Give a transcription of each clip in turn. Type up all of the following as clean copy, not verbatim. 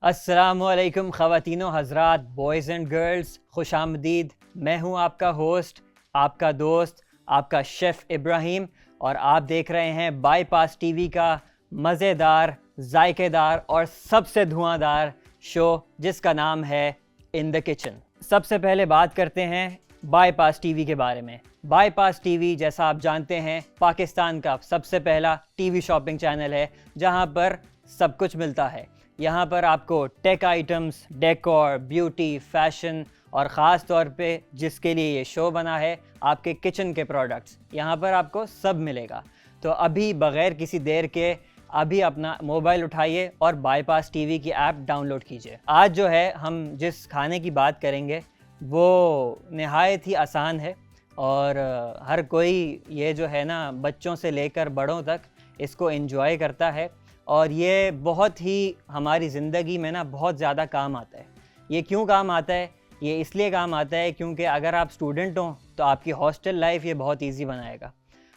अस्सलामुअलैकुम ख़वातीनो हज़रात, boys and girls, खुश आमदीद। मैं हूँ आपका होस्ट, आपका दोस्त, आपका शेफ़ इब्राहिम, और आप देख रहे हैं बाईपास टीवी का मज़ेदार, जायकेदार और सबसे धुआंधार शो जिसका नाम है इन द किचन। सबसे पहले बात करते हैं बाईपास टीवी के बारे में। बाईपास टीवी, जैसा आप जानते हैं, पाकिस्तान का सबसे पहला टीवी शॉपिंग चैनल है जहां पर सब कुछ मिलता है। यहाँ पर आपको tech items, decor, beauty, fashion और ख़ास तौर पे जिसके लिए ये शो बना है, आपके किचन के प्रोडक्ट्स, यहाँ पर आपको सब मिलेगा। तो अभी बग़ैर किसी देर के अभी अपना मोबाइल उठाइए और बाईपास टीवी की ऐप डाउनलोड कीजिए। आज जो है हम जिस खाने की बात करेंगे वो नहायत ही आसान है और हर कोई ये जो है ना, बच्चों से लेकर बड़ों तक इसको एंजॉय करता है और ये बहुत ही हमारी ज़िंदगी में ना बहुत ज़्यादा काम आता है। ये क्यों काम आता है? ये इसलिए काम आता है क्योंकि अगर आप स्टूडेंट हों तो आपकी हॉस्टल लाइफ ये बहुत इजी बनाएगा।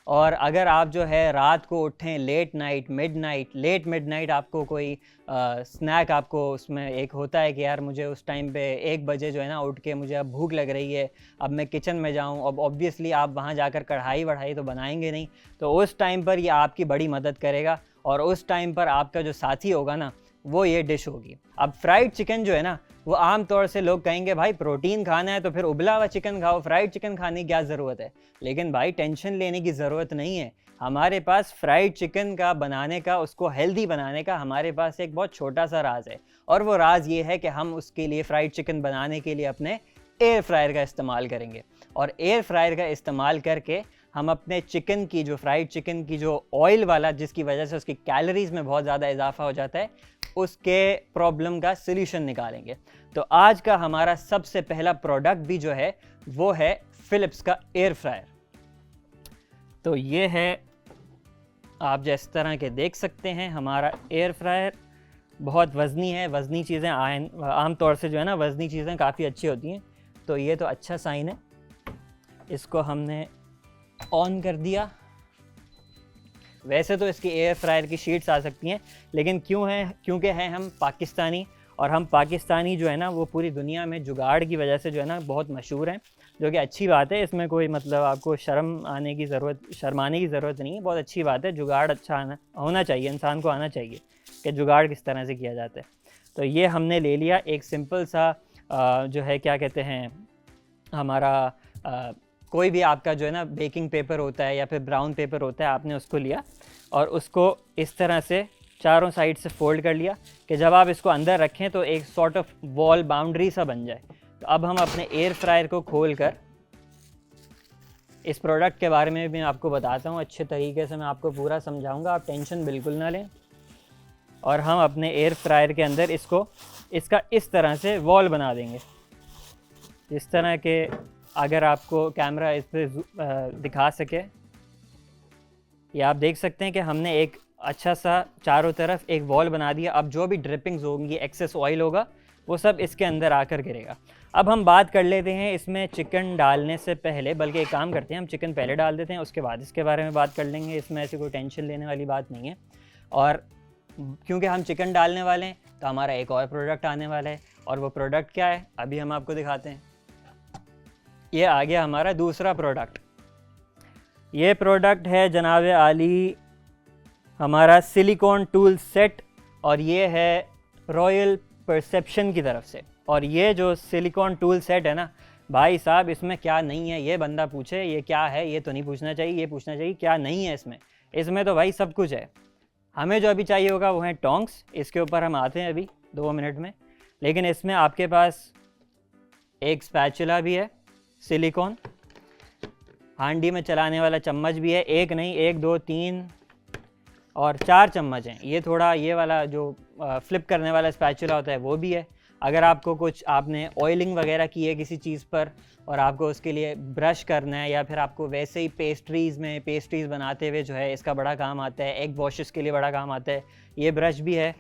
और अगर आप जो है रात को उठें लेट मिडनाइट आपको कोई स्नैक, आपको उसमें एक होता है कि यार मुझे उस टाइम पे 1 बजे जो है ना उठ के मुझे अब भूख लग रही है, अब मैं किचन में जाऊं। अब ऑब्वियसली आप वहां जाकर कढ़ाई वढ़ाई तो बनाएंगे नहीं, तो उस टाइम पर ये आपकी बड़ी मदद करेगा और उस टाइम पर आपका जो साथी होगा ना, वो ये डिश होगी। अब फ्राइड चिकन जो है ना, वो आम तौर से लोग कहेंगे भाई प्रोटीन खाना है तो फिर उबला हुआ चिकन खाओ, फ्राइड चिकन खाने की क्या ज़रूरत है। लेकिन भाई टेंशन लेने की ज़रूरत नहीं है। हमारे पास फ्राइड चिकन का बनाने का, उसको हेल्दी बनाने का हमारे पास एक बहुत छोटा सा राज है, और वो राज ये है कि हम उसके लिए फ्राइड चिकन बनाने के लिए अपने एयर फ्रायर का इस्तेमाल करेंगे। और एयर फ्रायर का इस्तेमाल करके हम अपने चिकन की, जो फ्राइड चिकन की जो ऑयल वाला, जिसकी वजह से उसकी कैलोरीज़ में बहुत ज़्यादा इजाफा हो जाता है, उसके प्रॉब्लम का सल्यूशन निकालेंगे। तो आज का हमारा सबसे पहला प्रोडक्ट भी जो है वो है फ़िलिप्स का एयर फ्रायर। तो ये है, आप जिस तरह के देख सकते हैं हमारा एयर फ्रायर बहुत वज़नी है। वज़नी चीज़ें आम तौर से जो है ना, वज़नी चीज़ें काफ़ी अच्छी होती हैं, तो ये तो अच्छा साइन है। इसको हमने ऑन कर दिया। वैसे तो इसकी एयर फ्रायर की शीट्स आ सकती हैं, लेकिन क्योंकि हैं हम पाकिस्तानी, और हम पाकिस्तानी जो है ना वो पूरी दुनिया में जुगाड़ की वजह से जो है ना बहुत मशहूर हैं, जो कि अच्छी बात है। इसमें कोई मतलब आपको शर्माने की ज़रूरत नहीं है, बहुत अच्छी बात है। जुगाड़ अच्छा होना चाहिए, इंसान को आना चाहिए कि जुगाड़ किस तरह से किया जाता है। तो ये हमने ले लिया एक सिंपल सा जो है, क्या कहते हैं, हमारा कोई भी आपका जो है ना बेकिंग पेपर होता है या फिर ब्राउन पेपर होता है, आपने उसको लिया और उसको इस तरह से चारों साइड से फोल्ड कर लिया कि जब आप इसको अंदर रखें तो एक सॉर्ट ऑफ वॉल बाउंड्री सा बन जाए। तो अब हम अपने एयर फ्रायर को खोल कर इस प्रोडक्ट के बारे में भी मैं आपको बताता हूँ। अच्छे तरीके से मैं आपको पूरा समझाऊँगा, आप टेंशन बिल्कुल ना लें। और हम अपने एयर फ्रायर के अंदर इसका इस तरह से वॉल बना देंगे, इस तरह के, अगर आपको कैमरा इस पर दिखा सके, या आप देख सकते हैं कि हमने एक अच्छा सा चारों तरफ एक वॉल बना दिया। अब जो भी ड्रिपिंग्स होंगी, एक्सेस ऑयल होगा, वो सब इसके अंदर आकर गिरेगा। अब हम बात कर लेते हैं इसमें चिकन डालने से पहले, बल्कि एक काम करते हैं, हम चिकन पहले डाल देते हैं, उसके बाद इसके बारे में बात कर लेंगे। इसमें ऐसी कोई टेंशन लेने वाली बात नहीं है। और क्योंकि हम चिकन डालने वाले हैं तो हमारा एक और प्रोडक्ट आने वाला है, और वो प्रोडक्ट क्या है अभी हम आपको दिखाते हैं। ये आ गया हमारा दूसरा प्रोडक्ट। ये प्रोडक्ट है जनाब आली हमारा सिलिकॉन टूल सेट, और ये है रॉयल परसेप्शन की तरफ से। और ये जो सिलिकॉन टूल सेट है ना भाई साहब, इसमें क्या नहीं है ये बंदा पूछे ये क्या है, ये तो नहीं पूछना चाहिए, ये पूछना चाहिए क्या नहीं है इसमें तो भाई सब कुछ है। हमें जो अभी चाहिए होगा वो है टोंग्स। इसके ऊपर हम आते हैं अभी 2 मिनट में। लेकिन इसमें आपके पास एक स्पैचुला भी है, सिलिकॉन हांडी में चलाने वाला चम्मच भी है। एक नहीं, 1 2 3 और 4 चम्मच हैं। ये थोड़ा, ये वाला जो फ्लिप करने वाला स्पैचुला होता है वो भी है। अगर आपको कुछ, आपने ऑयलिंग वगैरह की है किसी चीज़ पर और आपको उसके लिए ब्रश करना है, या फिर आपको वैसे ही पेस्ट्रीज़ बनाते हुए जो है इसका बड़ा काम आता है, एग वॉशेस के लिए बड़ा काम आता है, ये ब्रश भी है।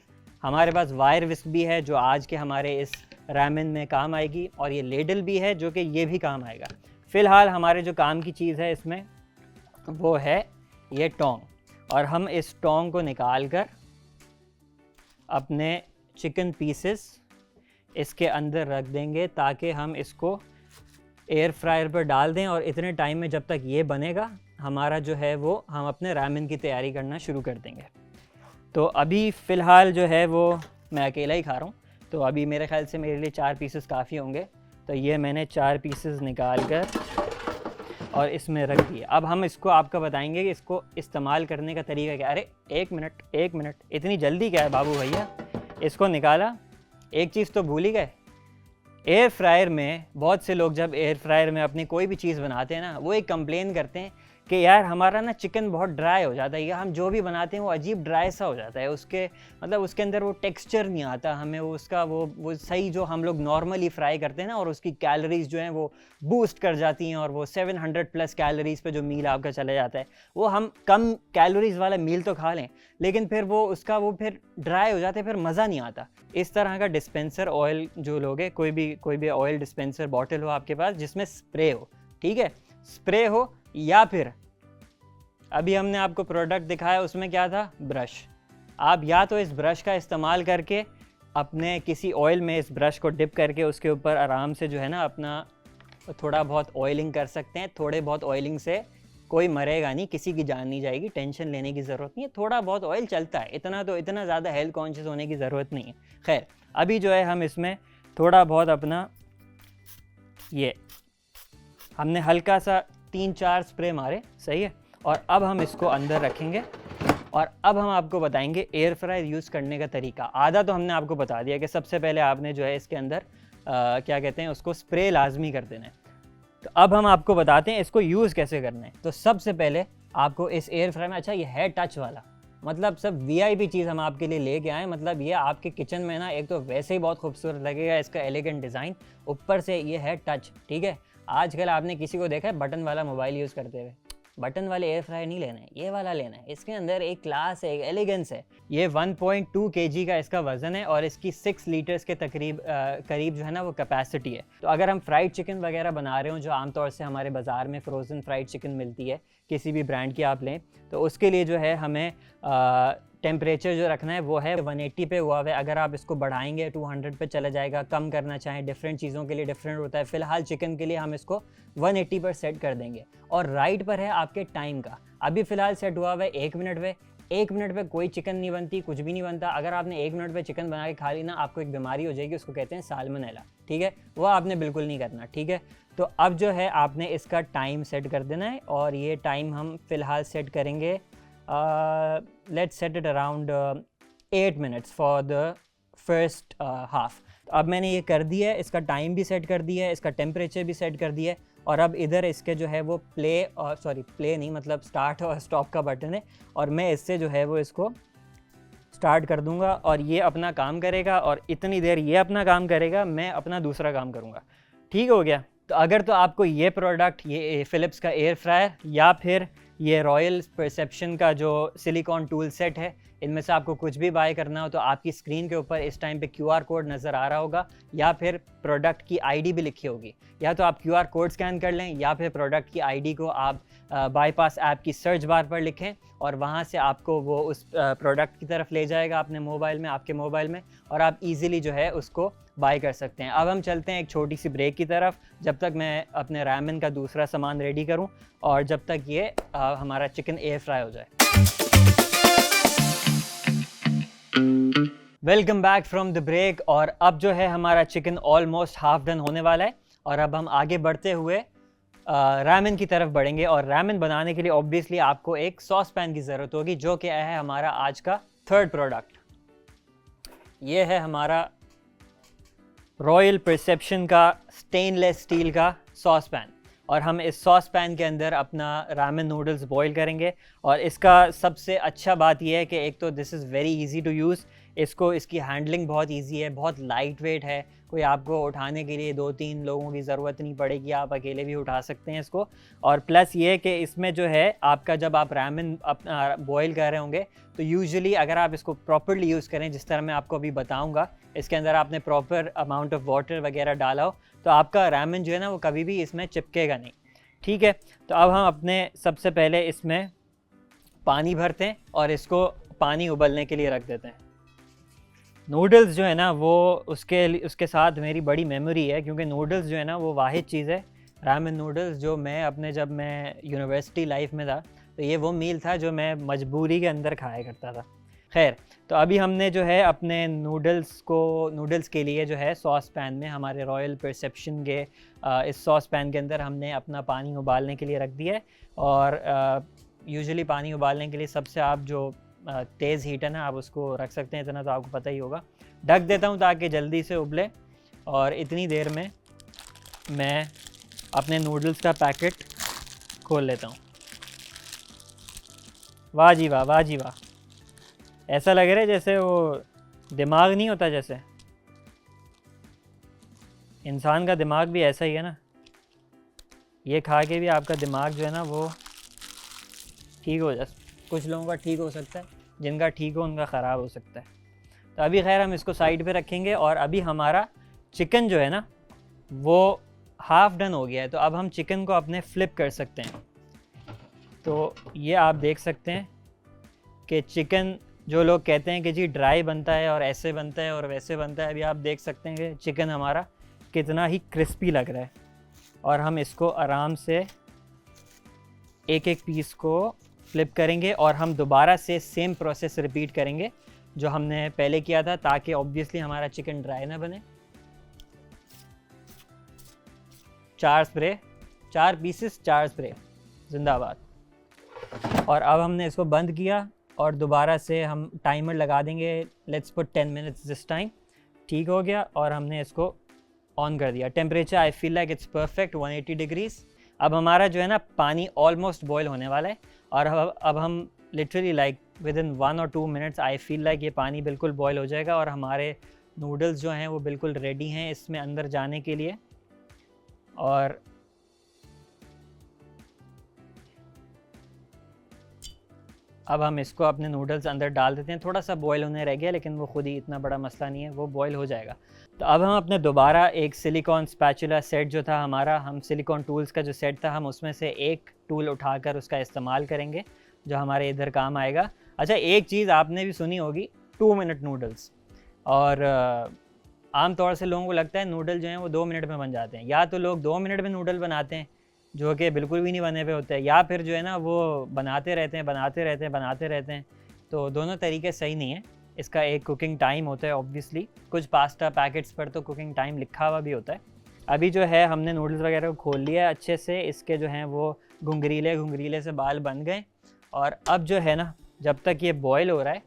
हमारे पास वायर विस्क भी है जो आज के हमारे इस रामेन में काम आएगी, और ये लेडल भी है जो कि ये भी काम आएगा। फ़िलहाल हमारे जो काम की चीज़ है इसमें वो है ये टोंग, और हम इस टोंग को निकाल कर अपने चिकन पीसेस इसके अंदर रख देंगे ताकि हम इसको एयर फ्रायर पर डाल दें और इतने टाइम में जब तक ये बनेगा हमारा जो है वो हम अपने रामेन की तैयारी करना शुरू कर देंगे। तो अभी फ़िलहाल जो है वो मैं अकेला ही खा रहा हूँ, तो अभी मेरे ख्याल से मेरे लिए 4 पीसेस काफ़ी होंगे। तो ये मैंने 4 पीसेस निकाल कर और इसमें रख दिए। अब हम इसको आपको बताएंगे कि इसको इस्तेमाल करने का तरीका क्या। अरे एक मिनट, इतनी जल्दी क्या है बाबू भैया। इसको निकाला, एक चीज़ तो भूल ही गए, एयर फ्रायर में बहुत से लोग जब एयर फ्रायर में अपनी कोई भी चीज़ बनाते हैं ना, वो एक कंप्लेन करते हैं कि यार हमारा ना चिकन बहुत ड्राई हो जाता है, या हम जो भी बनाते हैं वो अजीब ड्राई सा हो जाता है, उसके मतलब उसके अंदर वो टेक्सचर नहीं आता, हमें वो उसका वो सही जो हम लोग नॉर्मली फ्राई करते हैं ना, और उसकी कैलोरीज जो हैं वो बूस्ट कर जाती हैं, और वो 700+ कैलोरीज पे जो मील आपका चला जाता है, वो हम कम कैलोरीज वाला मील तो खा लें लेकिन फिर वो उसका वो फिर ड्राई हो जाते हैं, फिर मज़ा नहीं आता। इस तरह का डिस्पेंसर ऑयल जो लोगे, कोई भी ऑयल डिस्पेंसर बॉटल हो आपके पास जिसमें स्प्रे हो, ठीक है, स्प्रे हो, या फिर अभी हमने आपको प्रोडक्ट दिखाया उसमें क्या था, ब्रश। आप या तो इस ब्रश का इस्तेमाल करके अपने किसी ऑयल में इस ब्रश को डिप करके उसके ऊपर आराम से जो है ना अपना थोड़ा बहुत ऑयलिंग कर सकते हैं। थोड़े बहुत ऑयलिंग से कोई मरेगा नहीं, किसी की जान नहीं जाएगी, टेंशन लेने की ज़रूरत नहीं है, थोड़ा बहुत ऑयल चलता है, इतना ज़्यादा हेल्थ कॉन्शियस होने की ज़रूरत नहीं है। खैर अभी जो है हम इसमें थोड़ा बहुत अपना ये हमने हल्का सा 3-4 स्प्रे मारे, सही है, और अब हम इसको अंदर रखेंगे और अब हम आपको बताएंगे एयर फ्रायर यूज़ करने का तरीका। आधा तो हमने आपको बता दिया कि सबसे पहले आपने जो है इसके अंदर क्या कहते हैं उसको स्प्रे लाजमी कर देना है। तो अब हम आपको बताते हैं इसको यूज़ कैसे करना है। तो सबसे पहले आपको इस एयर फ्रायर में, अच्छा ये है टच वाला, मतलब सब VIP चीज़ हम आपके लिए लेके आए, मतलब ये आपके किचन में ना एक तो वैसे ही बहुत खूबसूरत लगेगा, इसका एलिगेंट डिज़ाइन, ऊपर से ये है टच, ठीक है। आजकल आपने किसी को देखा है बटन वाला मोबाइल यूज़ करते हुए, बटन वाले एयर फ्रायर नहीं लेना है, ये वाला लेना है। इसके अंदर एक क्लास है, एक एलिगेंस है। ये 1.2 kg का इसका वज़न है और इसकी 6 लीटर्स के करीब जो है ना वो कैपेसिटी है। तो अगर हम फ्राइड चिकन वगैरह बना रहे हो, जो आमतौर से हमारे बाज़ार में फ्रोज़न फ्राइड चिकन मिलती है, किसी भी ब्रांड की आप लें, तो उसके लिए जो है हमें टेम्परेचर जो रखना है वो है 180 पे हुआ है। अगर आप इसको बढ़ाएंगे 200 पे चला जाएगा, कम करना चाहें, डिफरेंट चीज़ों के लिए डिफरेंट होता है। फ़िलहाल चिकन के लिए हम इसको 180 पर सेट कर देंगे। और राइट पर है आपके टाइम का, अभी फ़िलहाल सेट हुआ है 1 मिनट पे। 1 मिनट पे कोई चिकन नहीं बनती, कुछ भी नहीं बनता। अगर आपने 1 मिनट पे चिकन बना के खा ली ना, आपको एक बीमारी हो जाएगी, उसको कहते हैं साल्मोनेला, ठीक है, वो आपने बिल्कुल नहीं करना, ठीक है। तो अब जो है आपने इसका टाइम सेट कर देना है, और ये टाइम हम फ़िलहाल सेट करेंगे, let's set it around 8 minutes for the first half। तो अब मैंने ये कर दिया है, इसका टाइम भी सेट कर दिया है, इसका टेम्परेचर भी सेट कर दिया है, और अब इधर इसके जो है वो प्ले नहीं मतलब स्टार्ट और स्टॉप का बटन है, और मैं इससे जो है वो इसको स्टार्ट कर दूंगा और ये अपना काम करेगा, और इतनी देर ये अपना काम करेगा, मैं अपना दूसरा काम करूँगा। ठीक हो गया। तो अगर तो आपको ये प्रोडक्ट, ये फ़िलिप्स का एयर फ्रायर या फिर ये रॉयल परसेप्शन का जो सिलिकॉन टूल सेट है, इनमें से आपको कुछ भी बाय करना हो तो आपकी स्क्रीन के ऊपर इस टाइम पे QR कोड नज़र आ रहा होगा, या फिर प्रोडक्ट की ID भी लिखी होगी। या तो आप QR कोड स्कैन कर लें, या फिर प्रोडक्ट की ID को आप बाईपास ऐप की सर्च बार पर लिखें, और वहाँ से आपको वो उस प्रोडक्ट की तरफ ले जाएगा अपने मोबाइल में, आपके मोबाइल में, और आप इजीली जो है उसको बाय कर सकते हैं। अब हम चलते हैं एक छोटी सी ब्रेक की तरफ, जब तक मैं अपने रामेन का दूसरा सामान रेडी करूं, और जब तक ये हमारा चिकन एयर फ्राई हो जाए। Welcome back from the break. और अब जो है हमारा चिकन ऑलमोस्ट हाफ डन होने वाला है, और अब हम आगे बढ़ते हुए रामेन की तरफ बढ़ेंगे। और रामेन बनाने के लिए ऑब्वियसली आपको एक सॉस पैन की ज़रूरत होगी, जो कि है हमारा आज का थर्ड प्रोडक्ट। ये है हमारा रॉयल परसेप्शन का स्टेनलेस स्टील का सॉस पैन, और हम इस सॉस पैन के अंदर अपना रामेन नूडल्स बॉईल करेंगे। और इसका सबसे अच्छा बात यह है कि एक तो this is very easy to use, इसकी हैंडलिंग बहुत इजी है, बहुत लाइट वेट है, कोई आपको उठाने के लिए 2-3 लोगों की ज़रूरत नहीं पड़ेगी, आप अकेले भी उठा सकते हैं इसको। और प्लस ये कि इसमें जो है आपका, जब आप रामेन अपना बॉईल कर रहे होंगे, तो यूजुअली अगर आप इसको प्रॉपरली यूज़ करें, जिस तरह मैं आपको अभी बताऊंगा, इसके अंदर आपने प्रॉपर अमाउंट ऑफ वाटर वगैरह डाला हो, तो आपका रामेन जो है ना वो कभी भी इसमें चिपकेगा नहीं। ठीक है, तो अब हम अपने सबसे पहले इसमें पानी भरते हैं और इसको पानी उबलने के लिए रख देते हैं। नूडल्स जो है ना वो उसके साथ मेरी बड़ी मेमोरी है, क्योंकि नूडल्स जो है ना वो वाहिद चीज़ है, रामेन नूडल्स, जो मैं अपने जब मैं यूनिवर्सिटी लाइफ में था तो ये वो मील था जो मैं मजबूरी के अंदर खाया करता था। खैर, तो अभी हमने जो है अपने नूडल्स के लिए जो है सॉस पैन में हमारे रॉयल परसेप्शन के इस सॉस पैन के अंदर हमने अपना पानी उबालने के लिए रख दिया है। और यूजुअली पानी उबालने के लिए सबसे आप जो तेज़ हीट है ना आप उसको रख सकते हैं, इतना तो आपको पता ही होगा। ढक देता हूँ ताकि जल्दी से उबले, और इतनी देर में मैं अपने नूडल्स का पैकेट खोल लेता हूँ। वाह जी वाह, वाह जी वाह, ऐसा लग रहा है जैसे वो दिमाग नहीं होता, जैसे इंसान का दिमाग भी ऐसा ही है ना, ये खा के भी आपका दिमाग जो है ना वो ठीक हो जाए। कुछ लोगों का ठीक हो सकता है, जिनका ठीक हो उनका ख़राब हो सकता है। तो अभी खैर हम इसको साइड पे रखेंगे, और अभी हमारा चिकन जो है ना वो हाफ़ डन हो गया है। तो अब हम चिकन को अपने फ्लिप कर सकते हैं। तो ये आप देख सकते हैं कि चिकन, जो लोग कहते हैं कि जी ड्राई बनता है और ऐसे बनता है और वैसे बनता है, अभी आप देख सकते हैं कि चिकन हमारा कितना ही क्रिस्पी लग रहा है। और हम इसको आराम से एक एक पीस को फ्लिप करेंगे, और हम दोबारा से सेम प्रोसेस रिपीट करेंगे जो हमने पहले किया था, ताकि ऑब्वियसली हमारा चिकन ड्राई ना बने। 4 पीसेस 4 स्प्रे, जिंदाबाद। और अब हमने इसको बंद किया और दोबारा से हम टाइमर लगा देंगे, let's put 10 minutes this time. ठीक हो गया, और हमने इसको ऑन कर दिया। Temperature I feel like it's perfect 180 degrees. अब हमारा जो है ना पानी ऑलमोस्ट बॉयल होने वाला है, और अब हम लिटरली लाइक विद इन 1 और 2 मिनट्स आई फील लाइक ये पानी बिल्कुल बॉयल हो जाएगा, और हमारे नूडल्स जो हैं वो बिल्कुल रेडी हैं इसमें अंदर जाने के लिए। और अब हम इसको अपने नूडल्स अंदर डाल देते हैं। थोड़ा सा बॉयल होने रह गया, लेकिन वो खुद ही इतना बड़ा मसला नहीं है, वो बॉयल हो जाएगा। तो अब हम अपने दोबारा एक सिलिकॉन स्पैचुला सेट जो था हमारा, हम सिलिकॉन टूल्स का जो सेट था, हम उसमें से एक टूल उठाकर उसका इस्तेमाल करेंगे जो हमारे इधर काम आएगा। अच्छा, एक चीज़ आपने भी सुनी होगी, 2 मिनट नूडल्स। और आम तौर से लोगों को लगता है नूडल जो हैं वो 2 मिनट में बन जाते हैं। या तो लोग 2 मिनट में नूडल बनाते हैं जो कि बिल्कुल भी नहीं बने हुए होते हैं, या फिर जो है ना वो बनाते रहते हैं। तो दोनों तरीके सही नहीं है। इसका एक कुकिंग टाइम होता है ऑब्वियसली, कुछ पास्ता पैकेट्स पर तो कुकिंग टाइम लिखा हुआ भी होता है। अभी जो है हमने नूडल्स वगैरह को खोल लिया है अच्छे से, इसके जो हैं वो घुंघरीले से बाल बन गए। और अब जो है ना, जब तक ये बॉयल हो रहा है,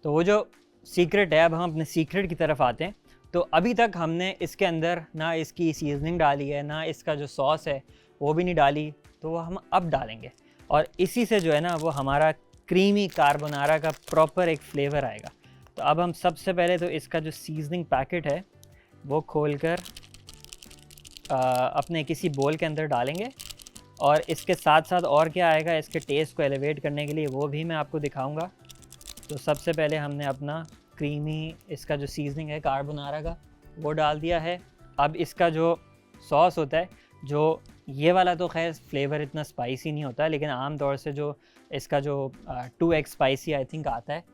तो वो जो सीक्रेट है, अब हम अपने सीक्रेट की तरफ आते हैं। तो अभी तक हमने इसके अंदर ना इसकी सीजनिंग डाली है, ना इसका जो सॉस है वो भी नहीं डाली, तो वो हम अब डालेंगे। और इसी से जो है ना वो हमारा क्रीमी कार्बोनारा का प्रॉपर एक फ्लेवर आएगा। तो अब हम सबसे पहले तो इसका जो सीजनिंग पैकेट है वो खोलकर अपने किसी बोल के अंदर डालेंगे। और इसके साथ साथ और क्या आएगा इसके टेस्ट को एलिवेट करने के लिए, वो भी मैं आपको दिखाऊंगा। तो सबसे पहले हमने अपना क्रीमी इसका जो सीजनिंग है कार्बोनारा का वो डाल दिया है। अब इसका जो सॉस होता है, जो ये वाला तो खैर फ्लेवर इतना स्पाइसी नहीं होता, लेकिन आम तौर से जो इसका जो 2x स्पाइसी आई थिंक आता है,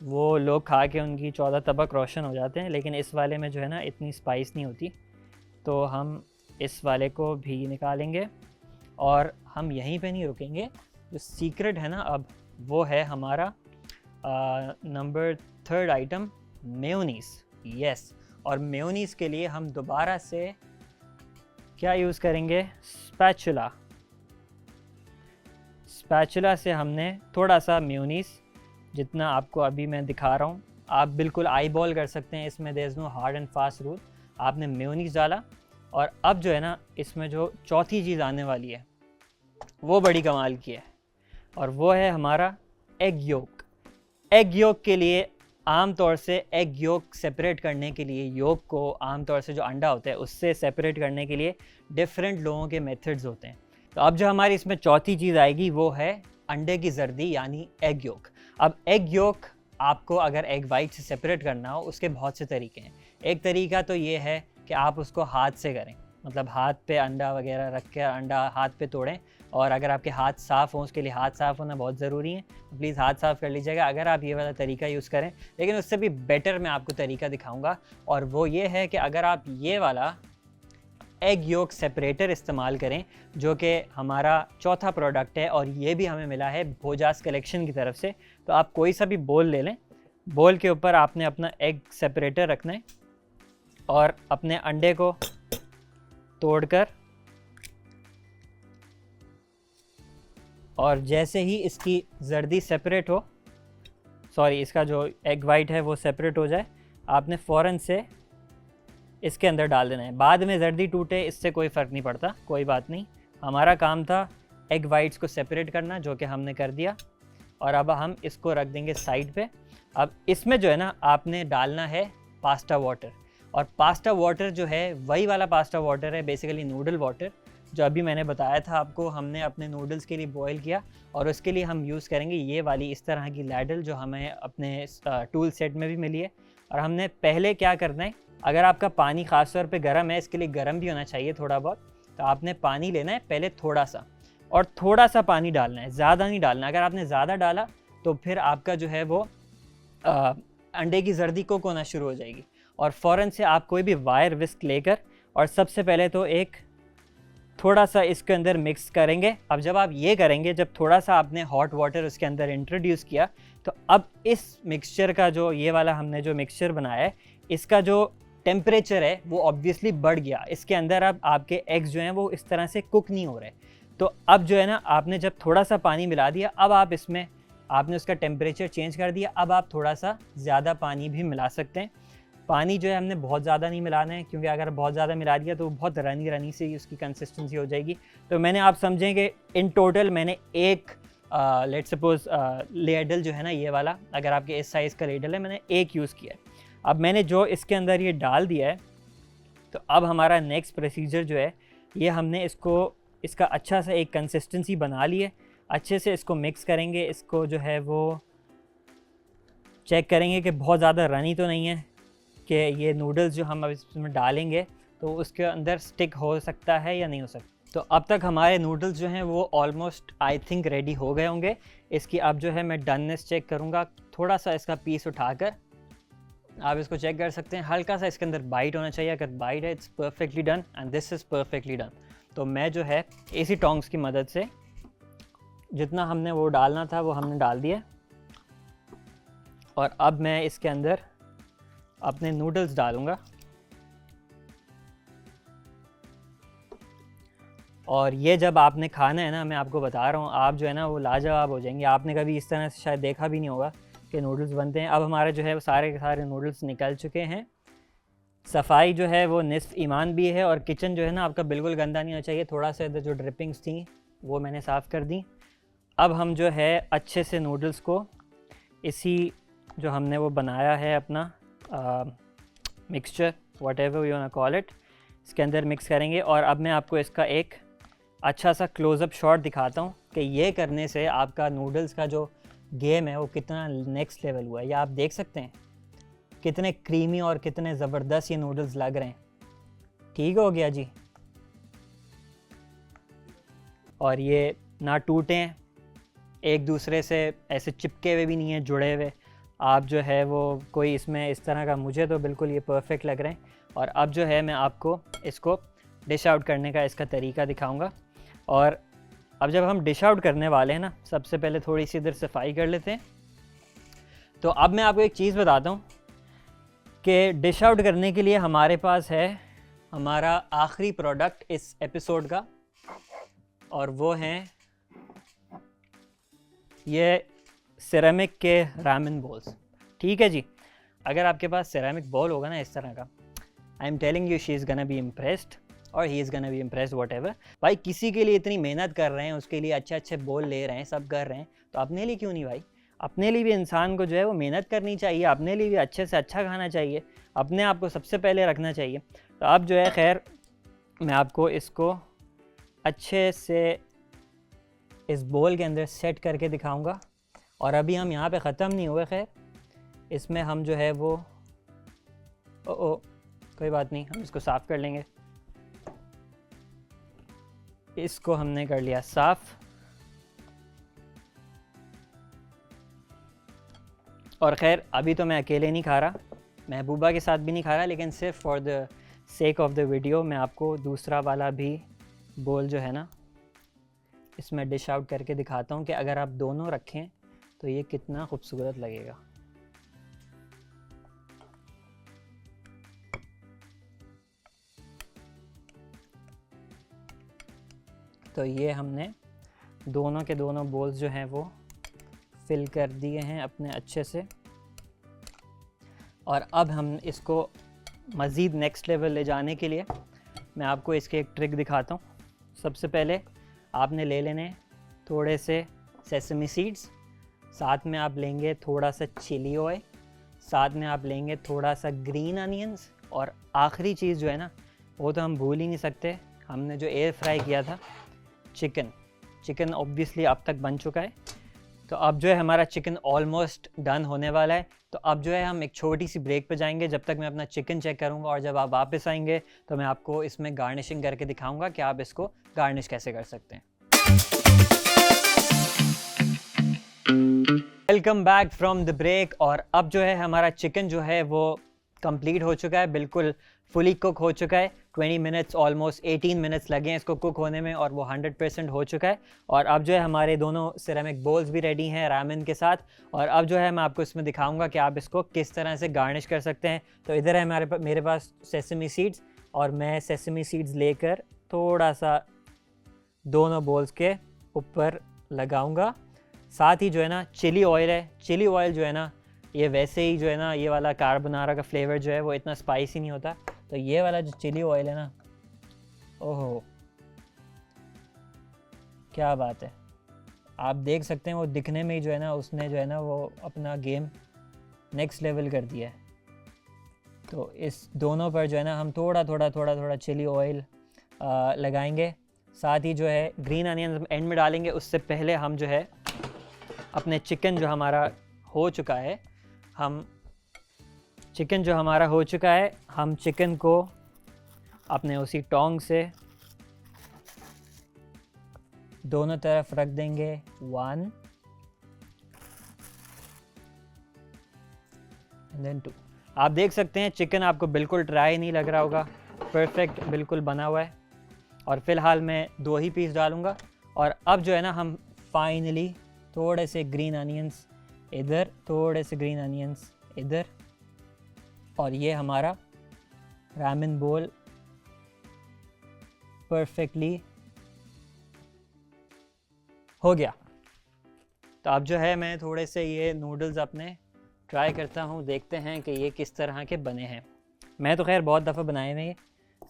वो लोग खा के उनकी 14 तबक रोशन हो जाते हैं, लेकिन इस वाले में जो है ना इतनी स्पाइस नहीं होती। तो हम इस वाले को भी निकालेंगे, और हम यहीं पे नहीं रुकेंगे। जो सीक्रेट है ना अब, वो है हमारा नंबर 3 आइटम, मेयोनीज़। यस, और मेयोनीज़ के लिए हम दोबारा से क्या यूज़ करेंगे, स्पैचुला से हमने थोड़ा सा मेयोनीज़, जितना आपको अभी मैं दिखा रहा हूँ, आप बिल्कुल आई बॉल कर सकते हैं इसमें, there is no hard and fast rule. आपने मेयोनीज़ डाला, और अब जो है ना इसमें जो चौथी चीज़ आने वाली है वो बड़ी कमाल की है, और वो है हमारा एग योक। एग योक के लिए आम तौर से एग योक सेपरेट करने के लिए, योक को आम तौर से जो अंडा होता है उससे सेपरेट करने के लिए डिफरेंट लोगों के मेथड्स होते हैं। तो अब जो हमारी इसमें चौथी चीज़ आएगी वो है अंडे की जर्दी, यानी एग योक। अब एग योक आपको अगर एग वाइट से सेपरेट करना हो, उसके बहुत से तरीके हैं। एक तरीका तो ये है कि आप उसको हाथ से करें, मतलब हाथ पे अंडा वगैरह रख के अंडा हाथ पे तोड़ें। और अगर आपके हाथ साफ़ हों, उसके लिए हाथ साफ़ होना बहुत ज़रूरी है, तो प्लीज़ हाथ साफ़ कर लीजिएगा अगर आप ये वाला तरीका यूज़ करें। लेकिन उससे भी बेटर मैं आपको तरीका दिखाऊंगा, और वो ये है कि अगर आप ये वाला एग योक सेपरेटर इस्तेमाल करें, जो कि हमारा चौथा प्रोडक्ट है और ये भी हमें मिला है भोजास कलेक्शन की तरफ से। तो आप कोई सा भी बोल ले लें, बोल के ऊपर आपने अपना एग सेपरेटर रखना है और अपने अंडे को तोड़कर, और जैसे ही इसकी जर्दी सेपरेट हो, सॉरी इसका जो एग वाइट है वो सेपरेट हो जाए, आपने फ़ौरन से इसके अंदर डाल देना है। बाद में जर्दी टूटे इससे कोई फ़र्क नहीं पड़ता, कोई बात नहीं। हमारा काम था एग वाइट्स को सेपरेट करना, जो कि हमने कर दिया। और अब हम इसको रख देंगे साइड पे। अब इसमें जो है ना आपने डालना है पास्ता वाटर, और पास्ता वाटर जो है वही वाला पास्ता वाटर है, बेसिकली नूडल वाटर, जो अभी मैंने बताया था आपको हमने अपने नूडल्स के लिए बॉईल किया। और उसके लिए हम यूज़ करेंगे ये वाली इस तरह की लैडल, जो हमें अपने टूल सेट में भी मिली है। और हमने पहले क्या करना है, अगर आपका पानी ख़ास तौर पे गर्म है, इसके लिए गर्म भी होना चाहिए थोड़ा बहुत, तो आपने पानी लेना है पहले थोड़ा सा, और थोड़ा सा पानी डालना है, ज़्यादा नहीं डालना। अगर आपने ज़्यादा डाला तो फिर आपका जो है वो अंडे की जर्दी कुक होना शुरू हो जाएगी। और फ़ौरन से आप कोई भी वायर विस्क लेकर, और सबसे पहले तो एक थोड़ा सा इसके अंदर मिक्स करेंगे। अब जब आप ये करेंगे, जब थोड़ा सा आपने हॉट वाटर उसके अंदर इंट्रोड्यूस किया, तो अब इस मिक्सचर का जो ये वाला हमने जो मिक्सचर बनाया है, इसका जो टेम्परेचर है वो ऑब्वियसली बढ़ गया। इसके अंदर अब आपके एग्स जो हैं वो इस तरह से कुक नहीं हो रहे। तो अब जो है ना आपने जब थोड़ा सा पानी मिला दिया, अब आप इसमें आपने उसका टेम्परेचर चेंज कर दिया, अब आप थोड़ा सा ज़्यादा पानी भी मिला सकते हैं। पानी जो है हमने बहुत ज़्यादा नहीं मिलाना है, क्योंकि अगर बहुत ज़्यादा मिला दिया तो बहुत रनी रनी सी उसकी कंसिस्टेंसी हो जाएगी। तो मैंने, आप समझें कि इन टोटल मैंने एक लेट सपोज लेडल जो है ना ये वाला, अगर आपके इस साइज़ का लेडल है, मैंने एक यूज़ किया है। अब मैंने जो इसके अंदर ये डाल दिया है, तो अब हमारा नेक्स्ट प्रोसीजर जो है, ये हमने इसका अच्छा सा एक कंसिस्टेंसी बना ली है। अच्छे से इसको मिक्स करेंगे, इसको जो है वो चेक करेंगे कि बहुत ज़्यादा रनी तो नहीं है, कि ये नूडल्स जो हम अब इसमें डालेंगे तो उसके अंदर स्टिक हो सकता है या नहीं हो सकता। तो अब तक हमारे नूडल्स जो हैं वो ऑलमोस्ट आई थिंक रेडी हो गए होंगे। इसकी अब जो है मैं डननेस चेक करूँगा, थोड़ा सा इसका पीस उठाकर आप इसको चेक कर सकते हैं। हल्का सा इसके अंदर बाइट होना चाहिए, अगर बाइट है it's perfectly done, and this is perfectly done. तो मैं जो है इसी टोंग्स की मदद से जितना हमने वो डालना था वो हमने डाल दिया, और अब मैं इसके अंदर अपने नूडल्स डालूँगा। और ये जब आपने खाना है ना, मैं आपको बता रहा हूँ, आप जो है ना वो लाजवाब हो जाएंगे। आपने कभी इस तरह से शायद देखा भी नहीं होगा कि नूडल्स बनते हैं। अब हमारे जो है वो सारे के सारे नूडल्स निकल चुके हैं। सफाई जो है वो निस्फ ईमान भी है, और किचन जो है ना आपका बिल्कुल गंदा नहीं होना चाहिए। थोड़ा सा इधर जो ड्रिपिंग्स थी वो मैंने साफ़ कर दी। अब हम जो है अच्छे से नूडल्स को इसी जो हमने वो बनाया है अपना mixture, whatever you want to call it, इसके अंदर मिक्स करेंगे। और अब मैं आपको इसका एक अच्छा सा क्लोज़अप शॉट दिखाता हूँ कि ये करने से आपका नूडल्स का जो गेम है वो कितना नेक्स्ट लेवल हुआ है। ये आप देख सकते हैं कितने क्रीमी और कितने ज़बरदस्त ये नूडल्स लग रहे हैं। ठीक हो गया जी। और ये ना टूटे हैं, एक दूसरे से ऐसे चिपके हुए भी नहीं हैं, जुड़े हुए। आप जो है वो कोई इसमें इस तरह का, मुझे तो बिल्कुल ये परफेक्ट लग रहे हैं। और अब जो है मैं आपको इसको डिश आउट करने का इसका तरीका दिखाऊंगा। और अब जब हम डिश आउट करने वाले हैं ना, सबसे पहले थोड़ी सी इधर सफाई कर लेते हैं। तो अब मैं आपको एक चीज़ बताता हूँ कि डिश आउट करने के लिए हमारे पास है हमारा आखिरी प्रोडक्ट इस एपिसोड का, और वो हैं ये सिरेमिक के रामेन बोल्स। ठीक है जी। अगर आपके पास सिरेमिक बॉल होगा ना इस तरह का, I am telling you she is gonna be impressed, और he is gonna be impressed whatever. भाई किसी के लिए इतनी मेहनत कर रहे हैं, उसके लिए अच्छे अच्छे बॉल ले रहे हैं, सब कर रहे हैं, तो अपने लिए क्यों नहीं भाई? अपने लिए भी इंसान को जो है वो मेहनत करनी चाहिए, अपने लिए भी अच्छे से अच्छा खाना चाहिए, अपने आप को सबसे पहले रखना चाहिए। तो अब जो है खैर मैं आपको इसको अच्छे से इस बोल के अंदर सेट करके दिखाऊंगा। और अभी हम यहाँ पे ख़त्म नहीं हुए, खैर इसमें हम जो है वो कोई बात नहीं, हम इसको साफ़ कर लेंगे। इसको हमने कर लिया साफ़। और ख़ैर अभी तो मैं अकेले नहीं खा रहा, महबूबा के साथ भी नहीं खा रहा, लेकिन सिर्फ for the sake of the video मैं आपको दूसरा वाला भी बोल जो है ना इसमें डिश आउट करके दिखाता हूँ कि अगर आप दोनों रखें तो ये कितना खूबसूरत लगेगा। तो ये हमने दोनों के दोनों बोल्स जो हैं वो फिल कर दिए हैं अपने अच्छे से। और अब हम इसको मज़ीद नेक्स्ट लेवल ले जाने के लिए मैं आपको इसके एक ट्रिक दिखाता हूँ। सबसे पहले आपने ले लेने थोड़े से सेसमी सीड्स, साथ में आप लेंगे थोड़ा सा चिली ऑयल, साथ में आप लेंगे थोड़ा सा ग्रीन अनियंस, और आखिरी चीज़ जो है ना वो तो हम भूल ही नहीं सकते, हमने जो एयर फ्राई किया था चिकन ऑब्वियसली अब तक बन चुका है। तो अब जो है हमारा चिकन ऑलमोस्ट डन होने वाला है। तो अब जो है हम एक छोटी सी ब्रेक पे जाएंगे जब तक मैं अपना चिकन चेक करूंगा, और जब आप वापस आएंगे तो मैं आपको इसमें गार्निशिंग करके दिखाऊंगा कि आप इसको गार्निश कैसे कर सकते हैं। Welcome back from the break. और अब जो है हमारा चिकन जो है वो कंप्लीट हो चुका है, बिल्कुल फुली कुक हो चुका है। 20 मिनट्स ऑलमोस्ट 18 मिनट्स लगे हैं इसको कुक होने में, और वो 100% हो चुका है। और अब जो है हमारे दोनों सिरेमिक बोल्स भी रेडी हैं रामेन के साथ। और अब जो है मैं आपको इसमें दिखाऊंगा कि आप इसको किस तरह से गार्निश कर सकते हैं। तो इधर है मेरे पास सेसमी सीड्स, और मैं सेसमी सीड्स लेकर थोड़ा सा दोनों बोल्स के ऊपर लगाऊंगा। साथ ही जो है ना चिली ऑयल है, चिली ऑयल जो है ना ये वैसे ही जो है ना ये वाला कार्बोनारा का फ्लेवर जो है वो इतना स्पाइसी नहीं होता। तो ये वाला जो चिली ऑयल है ना, ओहो क्या बात है, आप देख सकते हैं वो दिखने में ही जो है ना उसने जो है ना वो अपना गेम नेक्स्ट लेवल कर दिया है। तो इस दोनों पर जो है ना हम थोड़ा थोड़ा चिली ऑयल लगाएंगे। साथ ही जो है ग्रीन अनियन एंड में डालेंगे। उससे पहले हम जो है अपने चिकन जो हमारा हो चुका है, हम चिकन को अपने उसी टोंग से दोनों तरफ रख देंगे। 1 and then 2। आप देख सकते हैं चिकन आपको बिल्कुल ड्राई नहीं लग रहा होगा, परफेक्ट बिल्कुल बना हुआ है। और फिलहाल मैं 2 ही पीस डालूंगा। और अब जो है ना हम फाइनली थोड़े से ग्रीन अनियंस इधर, थोड़े से ग्रीन अनियंस इधर, और ये हमारा रामेन बोल परफेक्टली हो गया। तो अब जो है मैं थोड़े से ये नूडल्स अपने ट्राई करता हूँ, देखते हैं कि ये किस तरह के बने हैं। मैं तो खैर बहुत दफ़ा बनाए हुए हैं,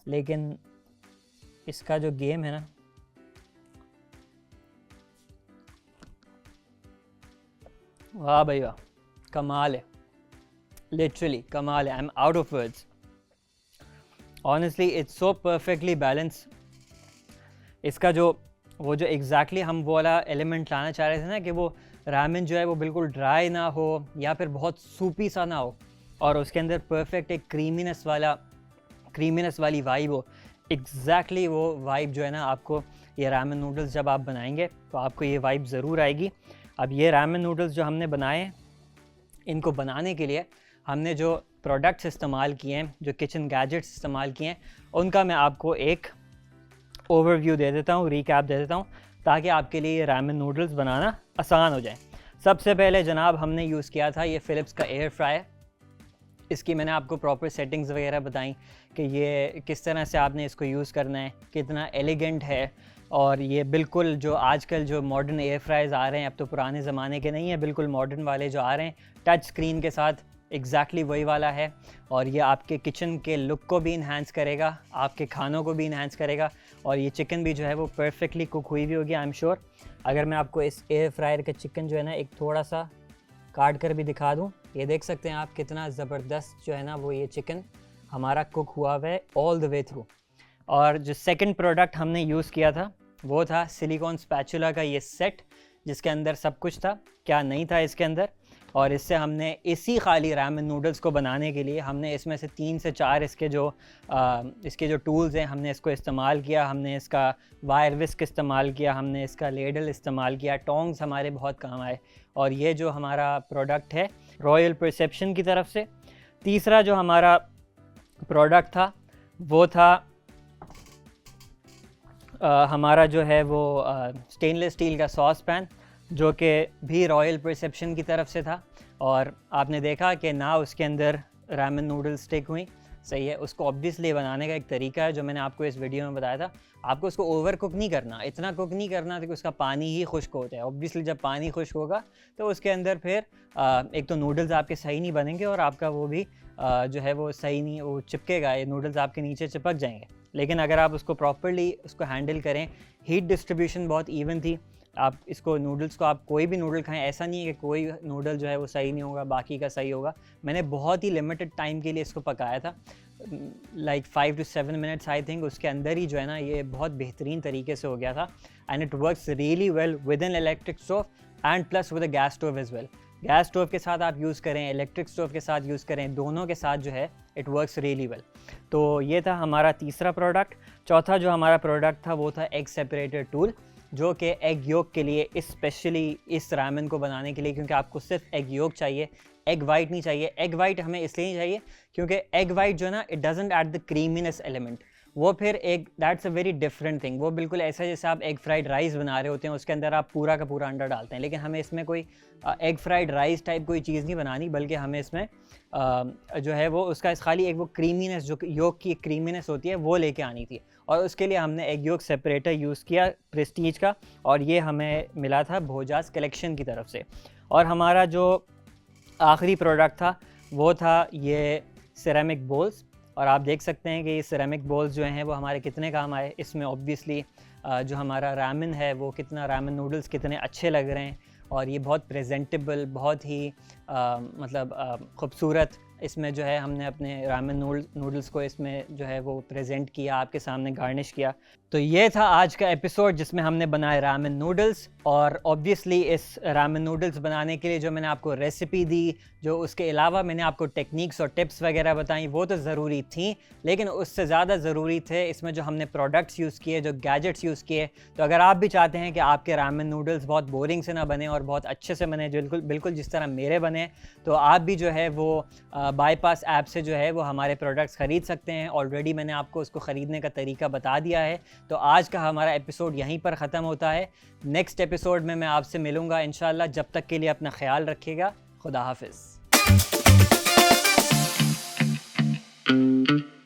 लेकिन इसका जो गेम है ना, वाह भाई वाह, कमाल है, लिटरली कमाल है। I am out of words, honestly it's so perfectly balance. इसका जो वो जो एग्जैक्टली हम वो वाला एलिमेंट लाना चाह रहे थे ना कि वो रामेन जो है वो बिल्कुल ड्राई ना हो या फिर बहुत सूपी सा ना हो, और उसके अंदर परफेक्ट एक क्रीमीनेस वाली वाइब हो। एग्जैक्टली वो वाइब जो है ना आपको ये रामेन नूडल्स जब आप बनाएंगे तो आपको ये वाइब ज़रूर आएगी। अब ये रामेन नूडल्स जो हमने बनाए, इनको बनाने के लिए हमने जो प्रोडक्ट्स इस्तेमाल किए हैं, जो किचन गैजेट्स इस्तेमाल किए हैं, उनका मैं आपको एक ओवरव्यू दे देता हूँ, रिकैप दे देता हूँ, ताकि आपके लिए ये रामेन नूडल्स बनाना आसान हो जाए। सबसे पहले जनाब हमने यूज़ किया था ये फ़िलिप्स का एयर फ्रायर। इसकी मैंने आपको प्रॉपर सेटिंग्स वगैरह बताई कि ये किस तरह से आपने इसको यूज़ करना है, कितना एलिगेंट है। और ये बिल्कुल जो आजकल जो मॉडर्न एयर फ्रायर्स आ रहे हैं, अब तो पुराने ज़माने के नहीं है, बिल्कुल मॉडर्न वाले जो आ रहे हैं टच स्क्रीन के साथ, एग्जैक्टली वही वाला है। और ये आपके किचन के लुक को भी इन्हांस करेगा, आपके खानों को भी इन्हांस करेगा, और ये चिकन भी जो है वो परफेक्टली कुक हुई भी होगी आई एम श्योर। अगर मैं आपको इस एयर फ्रायर का चिकन जो है ना एक थोड़ा सा काट कर भी दिखा दूँ, ये देख सकते हैं आप कितना ज़बरदस्त जो है ना वो ये चिकन हमारा कुक हुआ हुआ है ऑल द वे थ्रू। और जो सेकंड प्रोडक्ट हमने यूज़ किया था वो था सिलिकॉन स्पैचुला का ये सेट, जिसके अंदर सब कुछ था। क्या नहीं था इसके अंदर? और इससे हमने इसी खाली रामेन नूडल्स को बनाने के लिए हमने इसमें से 3 से 4 इसके जो टूल्स हैं हमने इसको इस्तेमाल किया। हमने इसका वायर विस्क इस्तेमाल किया, हमने इसका लेडल इस्तेमाल किया, टोंग्स हमारे बहुत काम आए। और ये जो हमारा प्रोडक्ट है रॉयल परसेप्शन की तरफ से। तीसरा जो हमारा प्रोडक्ट था वो था हमारा जो है वो स्टेनलेस स्टील का सॉस पैन, जो कि भी रॉयल परसेप्शन की तरफ से था। और आपने देखा कि ना उसके अंदर रामेन नूडल्स स्टिक हुई, सही है। उसको ऑब्वियसली बनाने का एक तरीका है जो मैंने आपको इस वीडियो में बताया था। आपको उसको ओवर कुक नहीं करना, इतना कुक नहीं करना कि उसका पानी ही खुश्क हो जाए। ऑब्वियसली जब पानी खुश्क होगा तो उसके अंदर फिर एक तो नूडल्स आपके सही नहीं बनेंगे और आपका वो भी जो है वो सही नहीं, वो चिपकेगा, ये नूडल्स आपके नीचे चिपक जाएंगे। लेकिन अगर आप उसको प्रॉपर्ली उसको हैंडल करें, हीट डिस्ट्रीब्यूशन बहुत इवन थी। आप इसको नूडल्स को आप कोई भी नूडल खाएं, ऐसा नहीं है कि कोई नूडल जो है वो सही नहीं होगा बाकी का सही होगा। मैंने बहुत ही लिमिटेड टाइम के लिए इसको पकाया था, like 5 to 7 minutes I think. उसके अंदर ही जो है ना ये बहुत बेहतरीन तरीके से हो गया था। And it works really well with an electric stove and plus with a gas stove as well. Gas stove के साथ आप यूज़ करें, इलेक्ट्रिक स्टोव के साथ यूज़ करें, दोनों के साथ जो है इट वर्क्स रियली वेल। तो ये था हमारा तीसरा प्रोडक्ट। चौथा जो हमारा प्रोडक्ट था वो था एग सेपरेटर टूल, जो कि एग योक के लिए, स्पेशली इस रामेन को बनाने के लिए, क्योंकि आपको सिर्फ एग योक चाहिए, एग वाइट नहीं चाहिए। एग वाइट हमें इसलिए नहीं चाहिए क्योंकि एग वाइट जो है ना it doesn't add the creaminess element. वो फिर एक that's a very different thing. वो बिल्कुल ऐसा जैसे आप एग फ्राइड राइस बना रहे होते हैं, उसके अंदर आप पूरा का पूरा अंडा डालते हैं। लेकिन हमें इसमें कोई एग फ्राइड राइस टाइप कोई चीज़ नहीं बनानी, बल्कि हमें इसमें जो है वो उसका खाली एक वो क्रीमीनेस, जो योक की क्रीमीनेस होती है, वो लेके आनी थी। और उसके लिए हमने एग योक सेपरेटर यूज़ किया प्रेस्टीज का, और ये हमें मिला था भोजास कलेक्शन की तरफ से। और हमारा जो आखिरी प्रोडक्ट था वो था ये सिरेमिक बोल्स। और आप देख सकते हैं कि ये सिरेमिक बोल्स जो हैं वो हमारे कितने काम आए। इसमें ऑब्वियसली जो हमारा रामेन है वो कितना, रामेन नूडल्स कितने अच्छे लग रहे हैं, और ये बहुत प्रेजेंटेबल, बहुत ही मतलब खूबसूरत इसमें जो है हमने अपने रामेन नूडल्स को इसमें जो है वो प्रेजेंट किया, आपके सामने गार्निश किया। तो ये था आज का एपिसोड जिसमें हमने बनाए रामेन नूडल्स। और ऑब्वियसली इस रामेन नूडल्स बनाने के लिए जो मैंने आपको रेसिपी दी, जो उसके अलावा मैंने आपको टेक्निक्स और टिप्स वगैरह बताई, वो तो ज़रूरी थी, लेकिन उससे ज़्यादा ज़रूरी थे इसमें जो हमने प्रोडक्ट्स यूज़ किए, जो गैजेट्स यूज़ किए। तो अगर आप भी चाहते हैं कि आपके रामेन नूडल्स बहुत बोरिंग से ना बने और बहुत अच्छे से बने, बिल्कुल जिस तरह मेरे बने, तो आप भी जो है वो बाईपास ऐप से जो है वो हमारे प्रोडक्ट्स ख़रीद सकते हैं। ऑलरेडी मैंने आपको उसको ख़रीदने का तरीका बता दिया है। तो आज का हमारा एपिसोड यहीं पर ख़त्म होता है। नेक्स्ट एपिसोड में मैं आपसे मिलूँगा इंशाल्लाह। जब तक के लिए अपना ख्याल रखिएगा। खुदा हाफिज़।